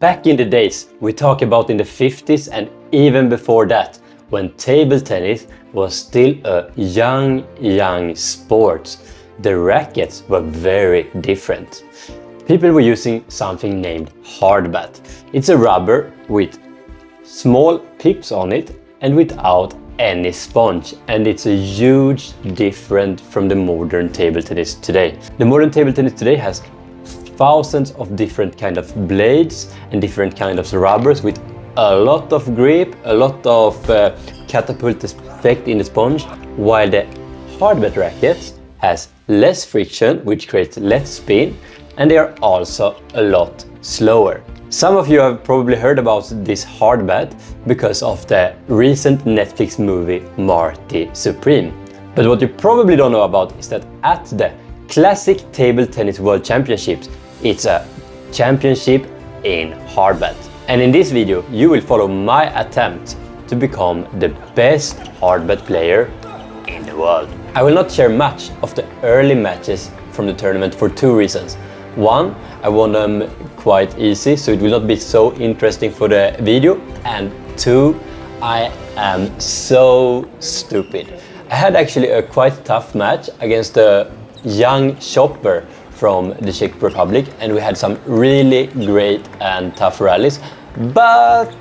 Back in the days, we talk about in the 50s and even before that, when table tennis was still a young sport, the rackets were very different. People were using something named Hardbat. It's a rubber with small pips on it and without any sponge, and it's a huge difference from the modern table tennis today. The modern table tennis today has thousands of different kind of blades and different kind of rubbers with a lot of grip, a lot of catapult effect in the sponge, while the hardbat rackets has less friction, which creates less spin, and they are also a lot slower. Some of you have probably heard about this hardbat because of the recent Netflix movie Marty Supreme. But what you probably don't know about is that at the Classic Table Tennis World Championships, it's a championship in hardbat. And in this video, you will follow my attempt to become the best hardbat player in the world. I will not share much of the early matches from the tournament for two reasons. One, I want them quite easy, so it will not be so interesting for the video. And two, I am so stupid. I had actually a quite tough match against a young shopper from the Czech Republic, and we had some really great and tough rallies. But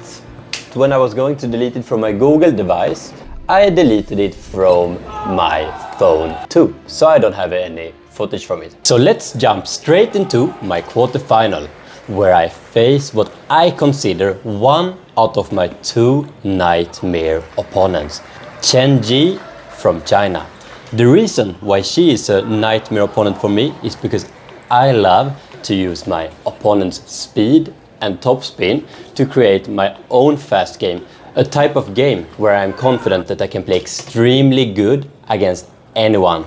when I was going to delete it from my Google device, I deleted it from my phone too, so I don't have any footage from it. So let's jump straight into my quarterfinal, where I face what I consider one out of my two nightmare opponents, Chen Ji from China. The reason why she is a nightmare opponent for me is because I love to use my opponent's speed and topspin to create my own fast game, a type of game where I'm confident that I can play extremely good against anyone.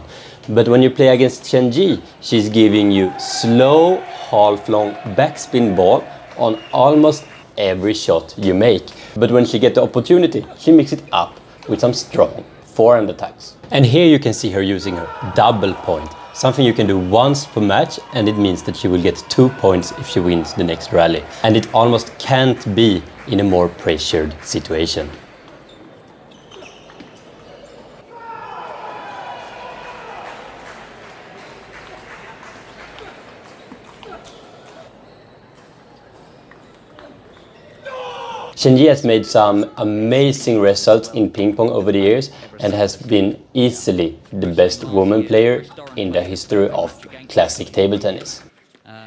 But when you play against Chen Ji, she's giving you slow, half-long backspin ball on almost every shot you make. But when she gets the opportunity, she mixes it up with some strong forehand attacks. And here you can see her using her double point, something you can do once per match, and it means that she will get 2 points if she wins the next rally. And it almost can't be in a more pressured situation. Chen Ji has made some amazing results in ping pong over the years and has been easily the best woman player in the history of classic table tennis.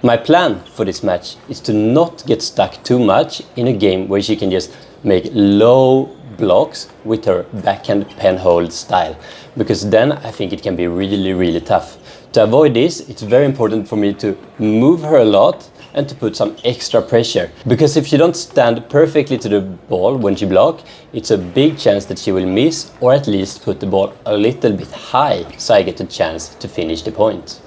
My plan for this match is to not get stuck too much in a game where she can just make low blocks with her backhand penhold style, because then I think it can be really tough. To avoid this, it's very important for me to move her a lot and to put some extra pressure, because if she don't stand perfectly to the ball when she block, it's a big chance that she will miss, or at least put the ball a little bit high so I get a chance to finish the point.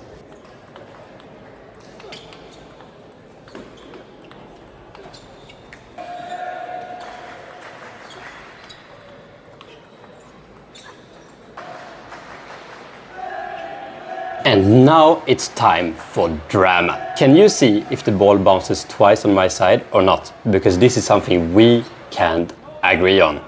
And now it's time for drama. Can you see if the ball bounces twice on my side or not? Because this is something we can't agree on.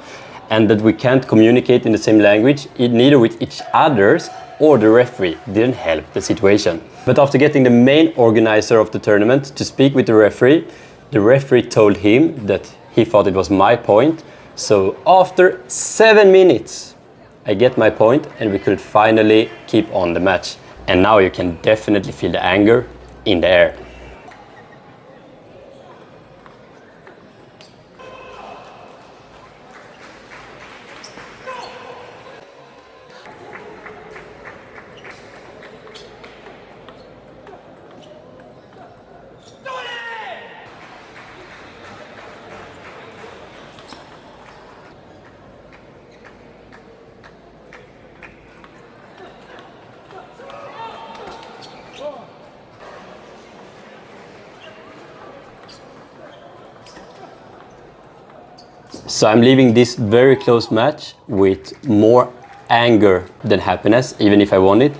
And that we can't communicate in the same language, neither with each other's or the referee, didn't help the situation. But after getting the main organizer of the tournament to speak with the referee told him that he thought it was my point. So after 7 minutes, I get my point and we could finally keep on the match. And now you can definitely feel the anger in the air. So I'm leaving this very close match with more anger than happiness, even if I won it.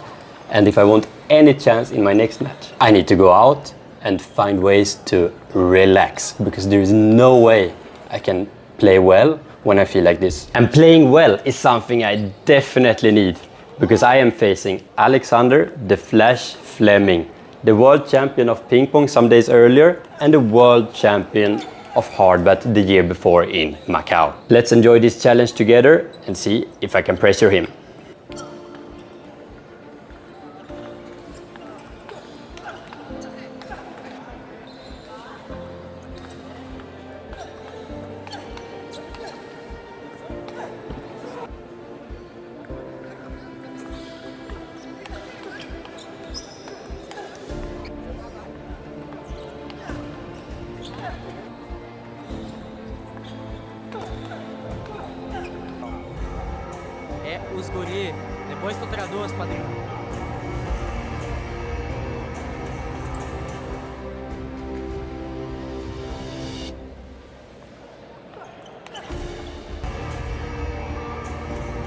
And if I want any chance in my next match, I need to go out and find ways to relax, because there is no way I can play well when I feel like this. And playing well is something I definitely need, because I am facing Alexander "The Flash" Fleming, the world champion of ping pong some days earlier and the world champion of hardbat the year before in Macau. Let's enjoy this challenge together and see if I can pressure him. É os guri, depois do treinador, os padrinhos.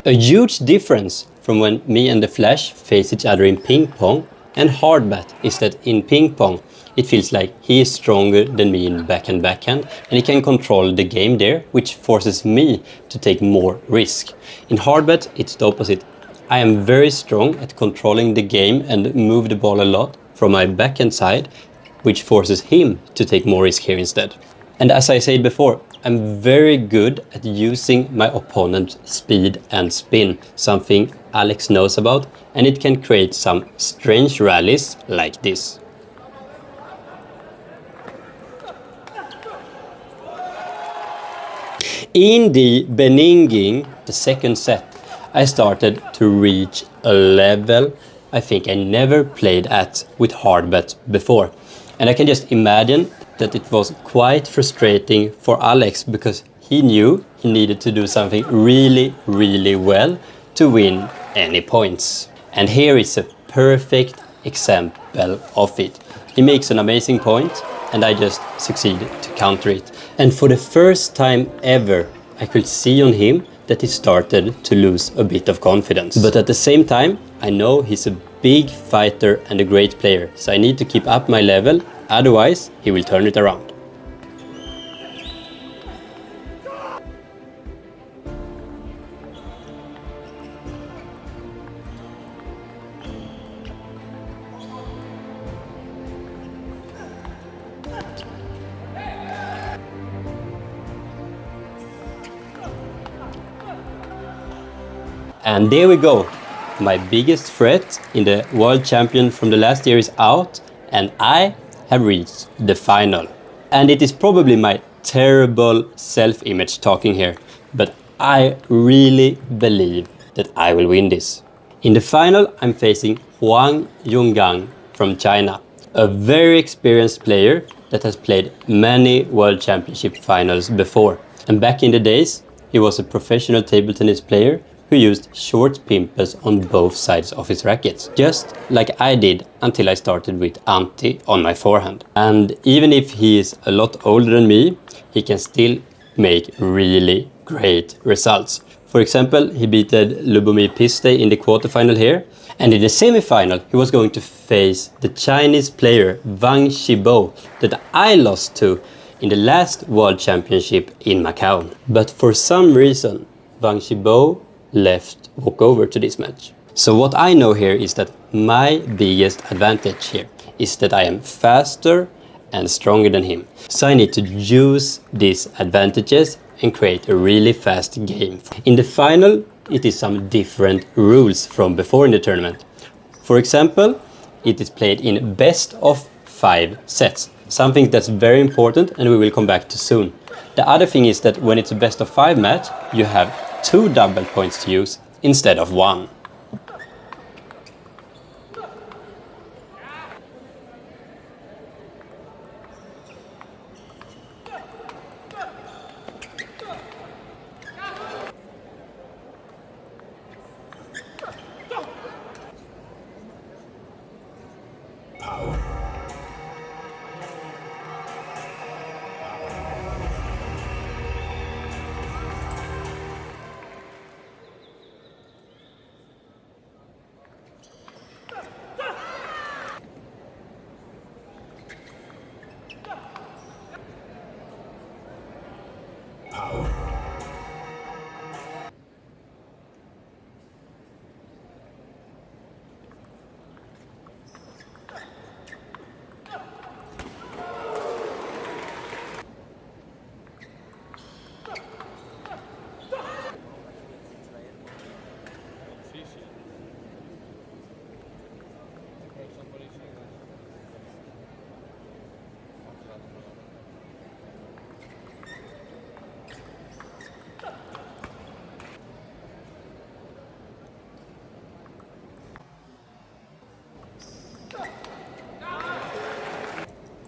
A huge difference from when me and the Flash face each other in ping pong and hardbat is that in ping pong it feels like he is stronger than me in backhand and he can control the game there, which forces me to take more risk. In hardbat it's the opposite. I am very strong at controlling the game and move the ball a lot from my backhand side, which forces him to take more risk here instead. And as I said before, I'm very good at using my opponent's speed and spin, something Alex knows about, and it can create some strange rallies like this. In the Beninging, the second set, I started to reach a level I think I never played at with hardbat before. And I can just imagine that it was quite frustrating for Alex, because he knew he needed to do something really, really well to win any points. And here is a perfect example of it. He makes an amazing point and I just succeed to counter it. And for the first time ever, I could see on him that he started to lose a bit of confidence. But at the same time, I know he's a big fighter and a great player, so I need to keep up my level, otherwise he will turn it around. And there we go. My biggest threat in the world champion from the last year is out, and I have reached the final. And it is probably my terrible self-image talking here, but I really believe that I will win this. In the final, I'm facing Huang Yonggang from China, a very experienced player that has played many world championship finals before. And back in the days, he was a professional table tennis player who used short pimples on both sides of his rackets, just like I did until I started with anti on my forehand. And even if he is a lot older than me, he can still make really great results. For example, he beat Lubomir Piste in the quarterfinal here, and in the semifinal he was going to face the Chinese player Wang Shibo that I lost to in the last world championship in Macau. But for some reason, Wang Shibo left walkover to this match. So what I know here is that my biggest advantage here is that I am faster and stronger than him. So I need to use these advantages and create a really fast game. In the final, it is some different rules from before in the tournament. For example, it is played in best of 5 sets, something that's very important and we will come back to soon. The other thing is that when it's a best of 5 match, you have 2 double points to use instead of 1.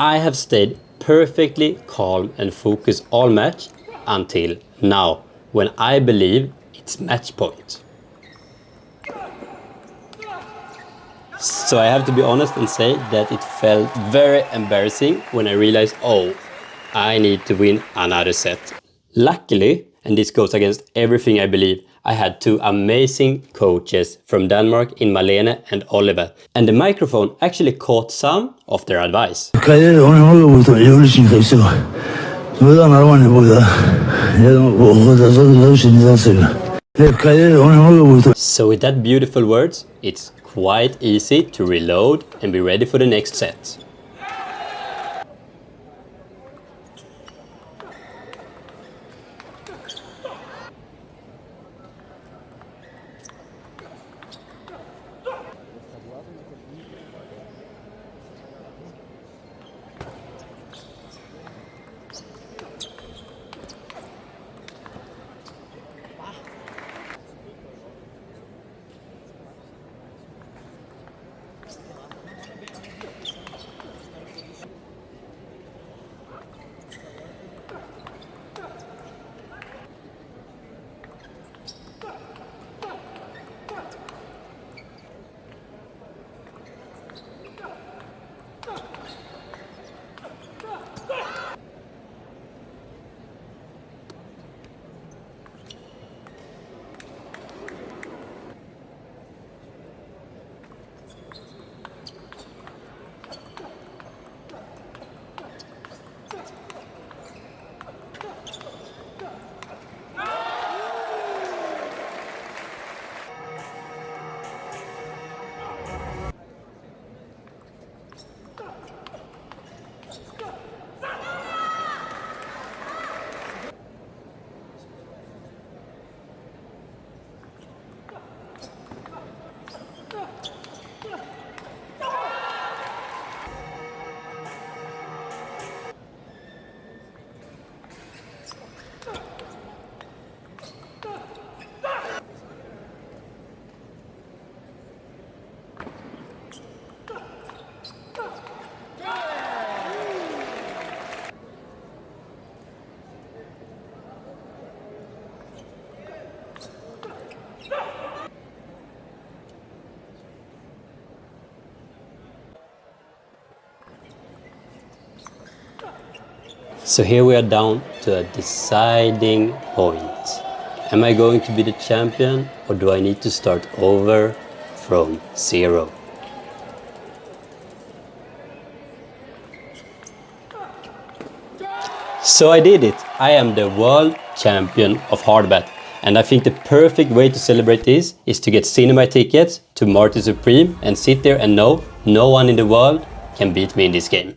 I have stayed perfectly calm and focused all match until now, when I believe it's match point. So I have to be honest and say that it felt very embarrassing when I realized, oh, I need to win another set. Luckily, and this goes against everything I believe, I had two amazing coaches from Denmark in Malene and Oliver, and the microphone actually caught some of their advice. So with that beautiful words, it's quite easy to reload and be ready for the next set. So here we are down to a deciding point. Am I going to be the champion, or do I need to start over from zero? So I did it. I am the world champion of Hardbat. And I think the perfect way to celebrate this is to get cinema tickets to Marty Supreme and sit there and know no one in the world can beat me in this game.